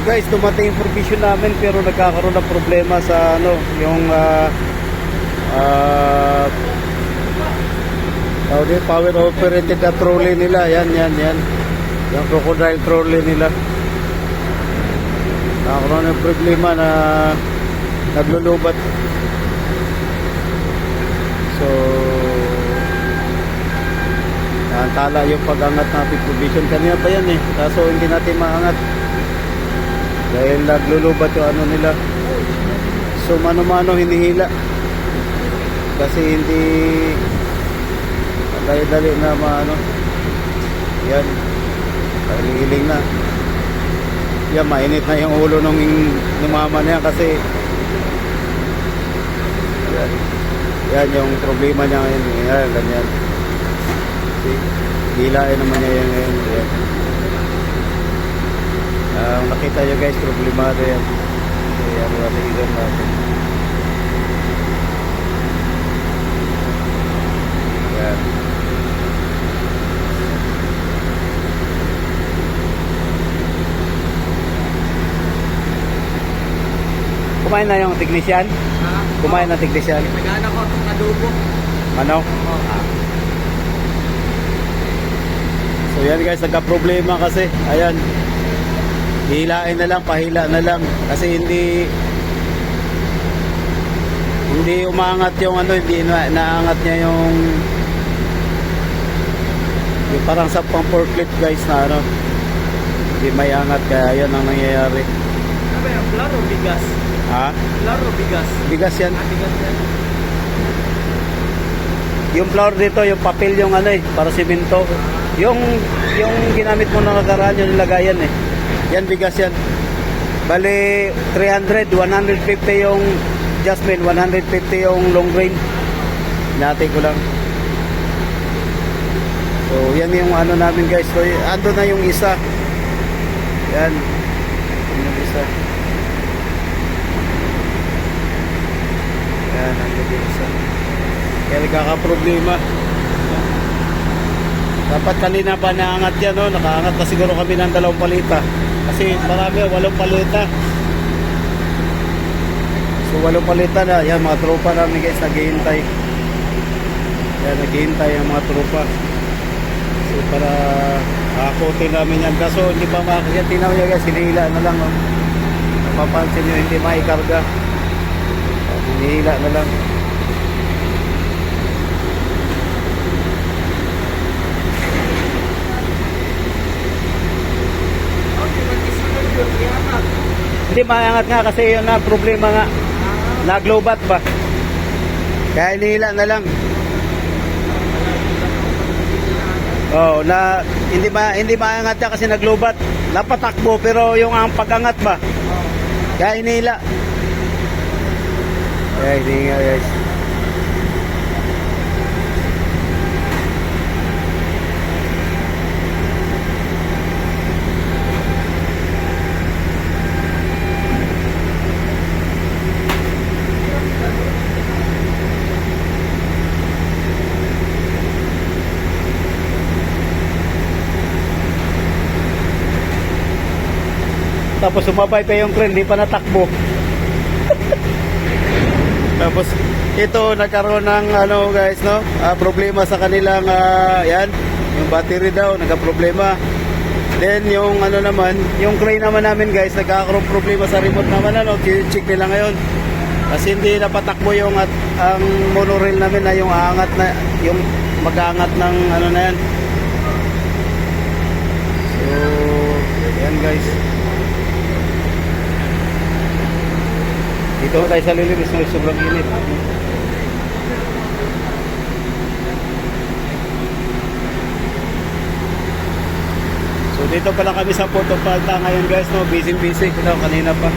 guys, dumating yung provision namin pero nagkakaroon ng problema sa ano, yung power operated na trolley nila. Yan. Yung crocodile trolley nila. Nagkakaroon ng problema na naglulubat. So, tala yung pag-angat natin provision. Kanina pa yan kaso hindi natin maangat dahil naglulubat yung ano nila. So mano-mano hinihila kasi hindi dali-dali na maano. Yan, hiling na yan, mainit na yung ulo nung mama niya kasi yan yung problema niya ngayon. Yan, ganyan. Hilain naman niya yan ngayon. Nakita nyo guys, problemado yan. Kaya natin ilan natin. Yan. Kumain na yung technician? Kumain na technician? Nagana ko itong adobo. Ano? So yan guys, nagka-problema kasi. Ayan. Hilain na lang, pahila na lang. Kasi hindi umaangat yung ano, hindi naangat niya yung parang sa pang forklift guys na ano. Hindi may angat, kaya yan ang nangyayari. Ano yan? Flour o bigas? Ha? Flour o bigas? Bigas yan. Bigas yan. Yung flour dito, yung papel yung ano para simento. Yung ginamit mo na nakaraan yung nilagayan Yan, bigas yan. Bali, 300, 150 yung Jasmine, 150 yung long grain. Natin ko lang. So, yan yung ano namin guys. So, ando na yung isa. Yan. Yung isa. Yan, ando yung isa. Kaya nagkakaproblema. Dapat kanina pa naangat yan, nakaangat na siguro kami ng 2 palita. Kasi marami, 8 palita. So 8 palita na. Yan, mga tropa namin guys, naghihintay. Yan, naghihintay ang mga tropa. So para akutin namin yan. Kaso hindi pa makakasya. Tinaw nyo guys, hinihila na lang. Napapansin nyo, hindi maikarga. Hinihila na lang. Hindi maangat nga kasi yun na problema nga. Naglobat ba? Kaya nila na lang. Oh, hindi maangat niya kasi naglobat. Napatakbo pero yung ang pag-angat ba? Kaya nila. Kaya hindi nga guys. Tapos sumabay pa yung crane, di pa natakbo. Tapos ito nagkaroon ng ano guys problema sa kanilang yan, yung battery daw nagka-problema. Then yung ano naman, yung crane naman namin guys nagkakaroon problema sa remote naman check nila ngayon. Kasi hindi napatakbo yung ang monorail namin na yung aangat na yung mag-aangat ng ano na yan. So yan guys. Dito tayo sa lilim, sobrang init. So dito pala kami sa Puerto Plata ngayon guys, busy. Ito kanina pa.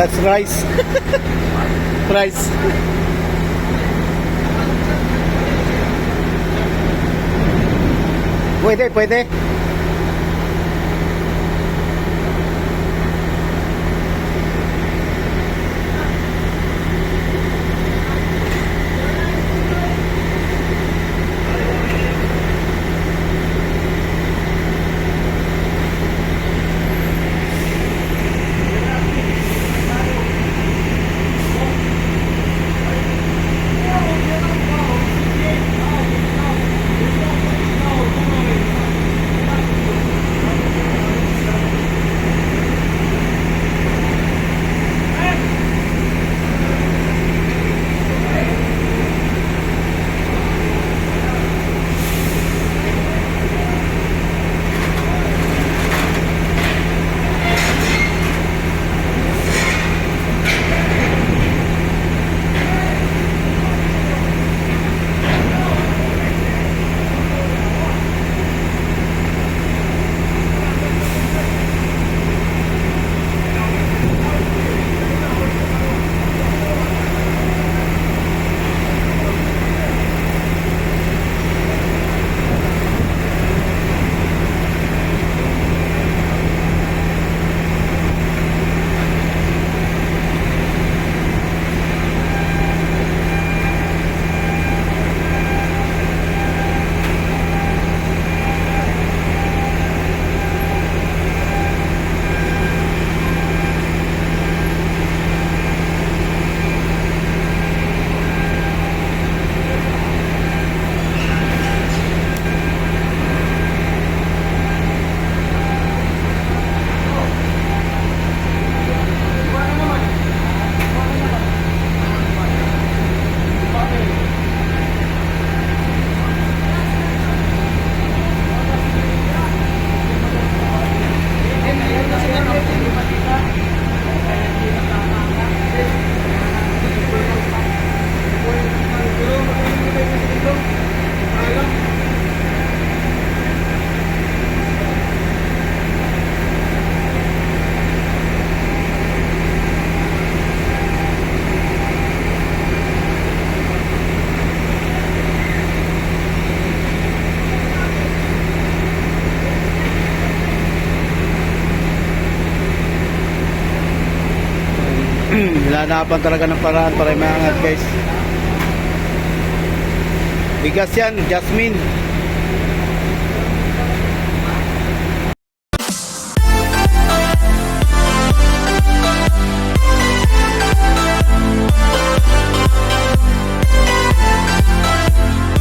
That's rice. Rice. Pwede, pwede. Hinanapan talaga ng paraan para maangat guys. Bigas yan, Jasmine.